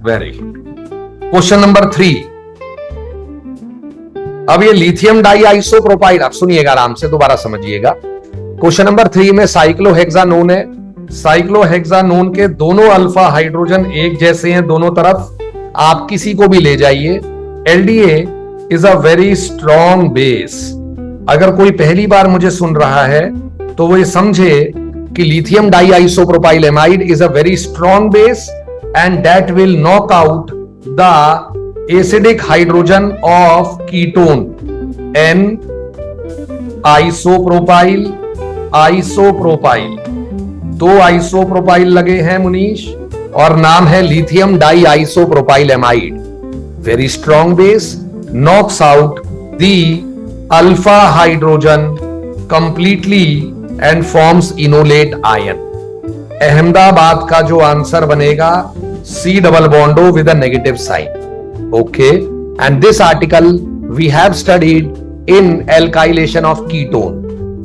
Very good. Question number 3। अब ये lithium di isopropyl, आप सुनिएगा आराम से, दोबारा समझिएगा। क्वेश्चन नंबर 3 में साइक्लोहेक्सानोन है। साइक्लोहेक्सानोन के दोनों अल्फा हाइड्रोजन एक जैसे हैं दोनों तरफ, आप किसी को भी ले जाइए। LDA is a very strong base. अगर कोई पहली बार मुझे सुन रहा है तो वो ये समझे कि lithium di isopropyl amide is a very strong base and that will knock out the acidic hydrogen of ketone an isopropyl. Isopropyl, 2 isopropyl लगे हैं मुनीश, और नाम है lithium di isopropyl amide. Very strong base, knocks out the alpha hydrogen completely and forms enolate ion. Ahmedabad का जो answer बनेगा C double bond O with a negative sign. Okay, and this article we have studied in alkylation of ketone.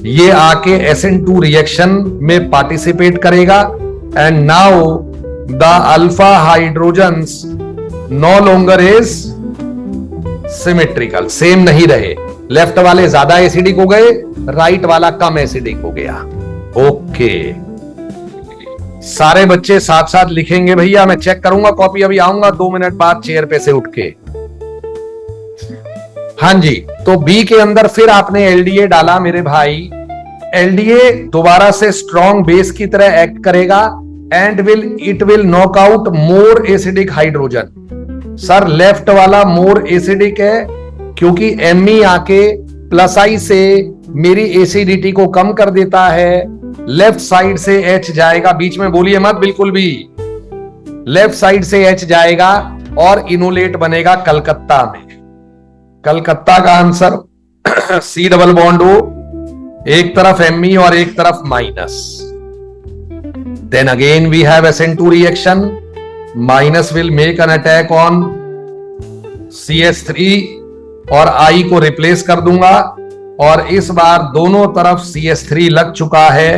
ये आके SN2 reaction में participate करेगा and now the alpha hydrogens no longer is symmetrical, same नहीं रहे। Left वाले ज्यादा acidic हो गए, राइट वाला कम एसिडिक हो गया। ओके, सारे बच्चे साथ साथ लिखेंगे भैया, मैं चेक करूंगा कॉपी, अभी आऊंगा 2 मिनट बाद चेयर पे से उठ के। हाँ जी, तो बी के अंदर फिर आपने एलडीए डाला मेरे भाई। एलडीए दोबारा से स्ट्रॉन्ग बेस की तरह एक्ट करेगा and it will knock out more acidic hydrogen. Sir left वाला मोर एसिडिक है क्योंकि एमई आके प्लस आई से मेरी एसिडिटी को कम कर देता है। लेफ्ट साइड से एच जाएगा, बीच में बोलिए मत बिल्कुल भी, लेफ्ट साइड से एच जाएगा और इनोलेट बनेगा कलकत्ता में। कलकत्ता का answer C double bond O, एक तरफ एमई और एक तरफ minus. Then again we have SN2 reaction, minus will make an attack on CH3 और I को रिप्लेस कर दूंगा, और इस बार दोनों तरफ CH3 लग चुका है।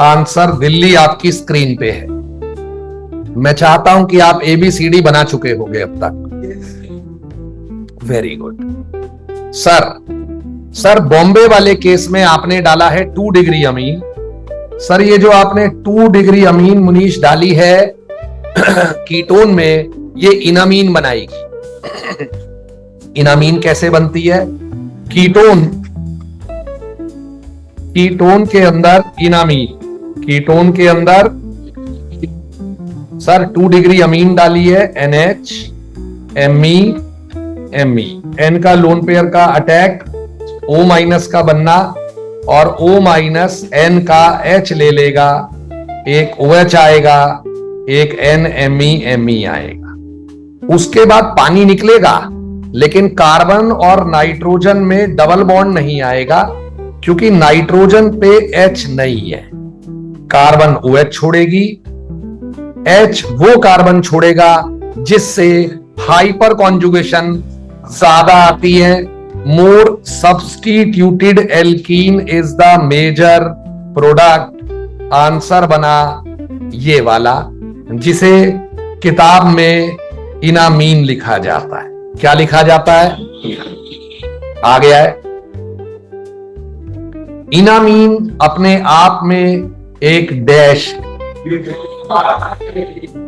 आंसर दिल्ली आपकी स्क्रीन पे है। मैं चाहता हूं कि आप ABCD बना चुके होंगे अब तक। Very good. सर बॉम्बे वाले केस में आपने डाला है 2 डिग्री अमीन। सर ये जो आपने 2 डिग्री अमीन मुनीश डाली है कीटोन में, ये इनामीन बनाएगी। इनामीन कैसे बनती है? कीटोन के अंदर इनामीन, कीटोन के अंदर सर 2 डिग्री अमीन डाली है, NH ME ME, N का लोन पेयर का अटैक, O माइनस का बनना, और O माइनस N का H ले लेगा, एक OH आएगा, एक NMe आएगा। उसके बाद पानी निकलेगा, लेकिन कार्बन और नाइट्रोजन में डबल बॉन्ड नहीं आएगा क्योंकि नाइट्रोजन पे H नहीं है। कार्बन OH छोड़ेगी, H वो कार्बन छोड़ेगा जिससे हाइपर कॉन्जुगेशन ज्यादा आती है। More substituted alkene is the major product. Answer बना ये वाला, जिसे किताब में इनामीन लिखा जाता है। क्या लिखा जाता है? आ गया है। इनामीन अपने आप में एक डैश,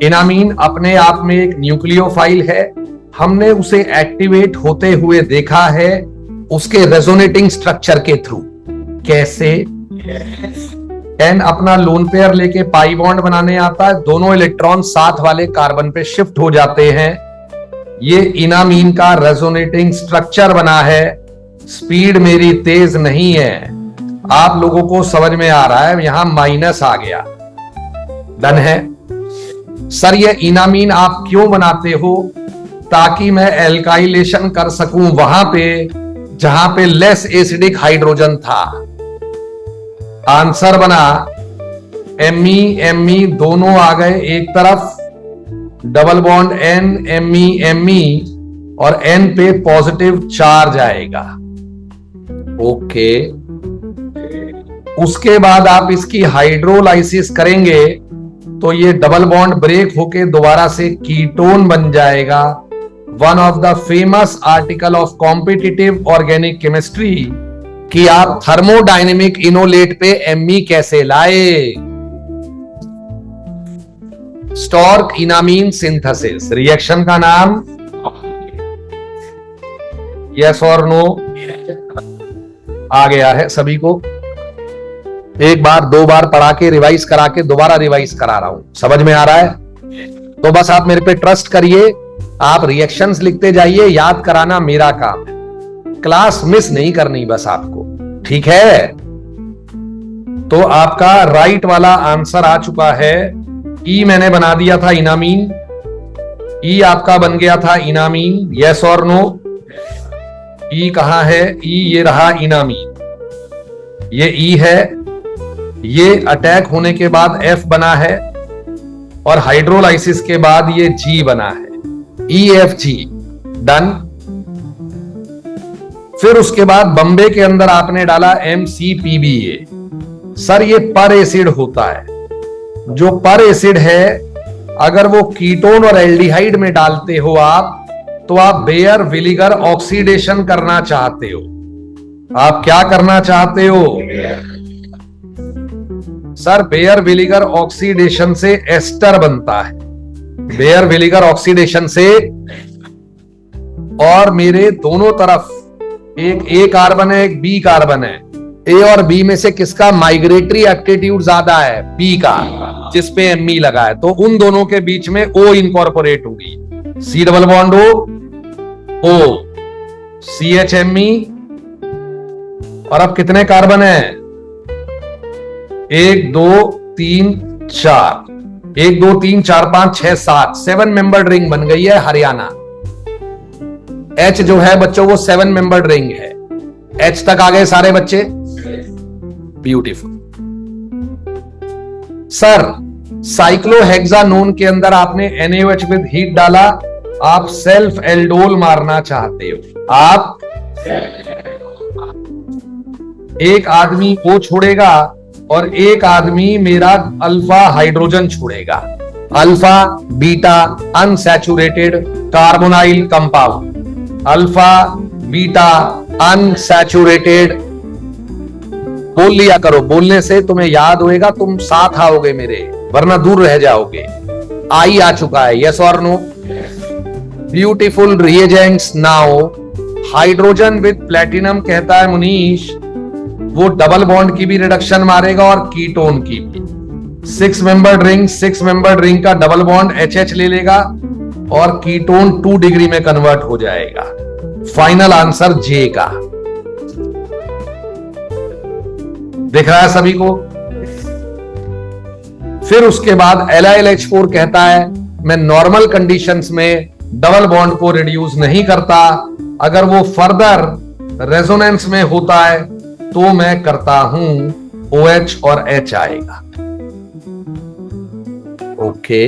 इनामीन अपने आप में एक न्यूक्लियोफाइल है। हमने उसे एक्टिवेट होते हुए देखा है उसके रेजोनेटिंग स्ट्रक्चर के थ्रू। कैसे? एन अपना लोन पेयर लेके पाई बॉन्ड बनाने आता है, दोनों इलेक्ट्रॉन साथ वाले कार्बन पे शिफ्ट हो जाते हैं। ये इनामीन का रेजोनेटिंग स्ट्रक्चर बना है। स्पीड मेरी तेज नहीं है, आप लोगों को समझ में आ रहा है, यहां माइनस आ गया। डन है। सर ये इनामीन आप क्यों बनाते हो? ताकि मैं एल्काइलेशन कर सकूं वहां पे जहां पे लेस एसिडिक हाइड्रोजन था। आंसर बना ME दोनों आ गए एक तरफ, डबल बॉन्ड NMe और N पे पॉजिटिव चार्ज आएगा। ओके, उसके बाद आप इसकी हाइड्रोलाइसिस करेंगे तो ये डबल बॉन्ड ब्रेक होके दोबारा से कीटोन बन जाएगा। One of the famous article of competitive organic chemistry कि आप थर्मोडायनेमिक इनोलेट पे एमई कैसे लाए। स्टॉर्क इनामीन सिंथेसिस रिएक्शन का नाम यस और नो आ गया है सभी को। एक बार दो बार पढ़ा के रिवाइज करा के दोबारा रिवाइज करा रहा हूं, समझ में आ रहा है? तो बस आप मेरे पे ट्रस्ट करिए, आप रिएक्शंस लिखते जाइए, याद कराना मेरा काम है, क्लास मिस नहीं करनी बस आपको, ठीक है? तो आपका राइट वाला आंसर आ चुका है। ई मैंने बना दिया था इनामीन, ई आपका बन गया था इनामीन, यस और नो? ई कहां है? ई ये रहा इनामीन, ये ई है, ये अटैक होने के बाद एफ बना है और हाइड्रोलाइसिस के बाद ये जी बना है, ई एफ जी, डन। फिर उसके बाद बम्बे के अंदर आपने डाला MCPBA। सर ये पर एसिड होता है, जो पर एसिड है अगर वो कीटोन और एल्डिहाइड में डालते हो आप, तो आप बेयर विनेगर ऑक्सीडेशन करना चाहते हो। आप क्या करना चाहते हो? सर बेयर विनेगर ऑक्सीडेशन से एस्टर बनता है, बेयर विनेगर ऑक्सीडेशन से, और मेरे दोनों तरफ एक ए कार्बन है एक बी कार्बन है, ए और बी में से किसका माइग्रेटरी एप्टीट्यूड ज्यादा है? बी का, जिसपे एमई लगा है, तो उन दोनों के बीच में ओ इनकॉर्पोरेट होगी, C double bond O CHME। और अब कितने कार्बन है? 1 2 3 4, 1 2 3 4 5 6 7, 7 मेंबर्ड रिंग बन गई है हरियाणा। H जो है बच्चों वो 7 मेंबर्ड रिंग है। H तक आ गए सारे बच्चे? ब्यूटीफुल। सर साइक्लोहेक्सानोन के अंदर आपने NaOH विद हीट डाला, आप सेल्फ एल्डोल मारना चाहते हो। आप एक आदमी O छोड़ेगा और एक आदमी मेरा अल्फा हाइड्रोजन छोड़ेगा। Alpha beta unsaturated carbonyl compound, alpha beta unsaturated. बोल लिया करो, बोलने से तुम्हें याद होएगा, तुम साथ आओगे मेरे, वरना दूर रह जाओगे। आई आ चुका है, यस और no? Beautiful reagents now. Hydrogen with platinum कहता है मुनीश, वो डबल बॉन्ड की भी रिडक्शन मारेगा और कीटोन की भी। 6 मेंबर्ड रिंग का डबल बॉन्ड HH ले लेगा और कीटोन 2 डिग्री में कन्वर्ट हो जाएगा। फाइनल आंसर जे का दिख रहा है सभी को? फिर उसके बाद LiLH4 कहता है मैं नॉर्मल कंडीशंस में डबल बॉन्ड को रिड्यूस नहीं करता, अगर वो फर्दर रेजोनेंस में होता है तो मैं करता हूं, OH और H आएगा। ओके।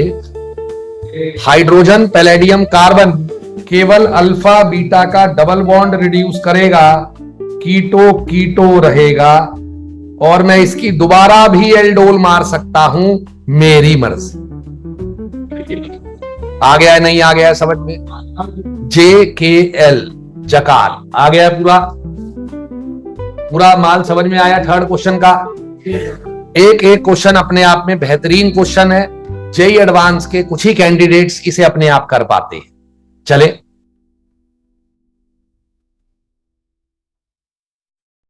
हाइड्रोजन पैलेडियम कार्बन केवल अल्फा बीटा का डबल बॉन्ड रिड्यूस करेगा, कीटो कीटो रहेगा, और मैं इसकी दोबारा भी एल्डोल मार सकता हूं, मेरी मर्जी। आ गया है नहीं आ गया है समझ में? JKL जकाल आ गया है, पूरा माल समझ में आया थर्ड क्वेश्चन का? एक एक क्वेश्चन अपने आप में बेहतरीन क्वेश्चन है। जेईई एडवांस के कुछ ही कैंडिडेट्स इसे अपने आप कर पाते हैं। चले